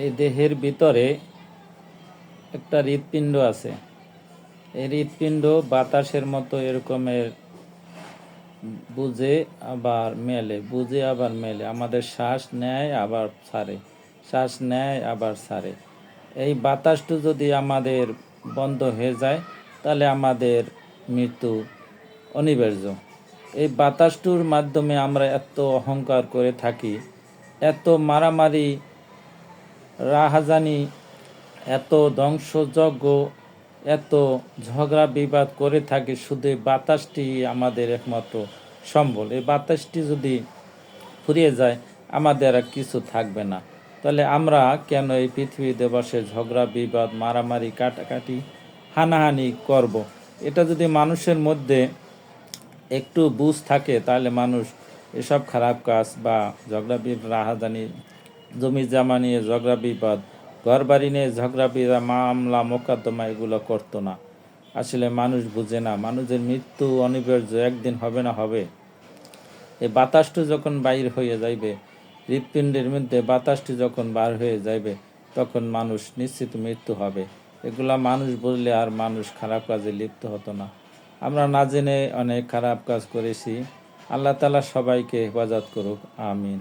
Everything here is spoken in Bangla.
এই দেহের ভিতরে একটা হৃৎপিণ্ড আছে। এই হৃৎপিণ্ড বাতাসের মতো এরকমের বুঝে আবার মেলে, বুঝে আবার মেলে। আমাদের শ্বাস নেয় আবার ছাড়ে, শ্বাস নেয় আবার ছাড়ে। এই বাতাসটা যদি আমাদের বন্ধ হয়ে যায় তাহলে আমাদের মৃত্যু অনিবার্য। এই বাতাসটার মাধ্যমে আমরা এত অহংকার করে থাকি, এত মারামারি রাহাজানি, এত ধ্বংসযজ্ঞ, এত ঝগড়া বিবাদ করে থাকি। শুধু এই বাতাসটি আমাদের একমাত্র সম্বল। এই বাতাসটি যদি ফুরিয়ে যায় আমাদের আর কিছু থাকবে না। তাহলে আমরা কেন এই পৃথিবীতে বসে ঝগড়া বিবাদ, মারামারি, কাটাকাটি, হানাহানি করব? এটা যদি মানুষের মধ্যে একটু বুঝ থাকে তাহলে মানুষ এসব খারাপ কাজ বা ঝগড়া বিবাদ, রাহাজানি, জমি জামা নিয়ে ঝগড়া বিবাদ, ঘর বাড়ি নিয়ে ঝগড়া বিবাদ, মামলা মোকদ্দমা এগুলো করতো না। আসলে মানুষ বুঝে না, মানুষের মৃত্যু অনিবার্য, একদিন হবে না হবে। এই বাতাসটি যখন বাইর হয়ে যাইবে, হৃৎপিণ্ডের মধ্যে বাতাসটি যখন বার হয়ে যাইবে, তখন মানুষ নিশ্চিত মৃত্যু হবে। এগুলা মানুষ বললে আর মানুষ খারাপ কাজে লিপ্ত হতো না। আমরা না জেনে অনেক খারাপ কাজ করেছি। আল্লাহ তাআলা সবাইকে হেফাজত করুক, আমিন।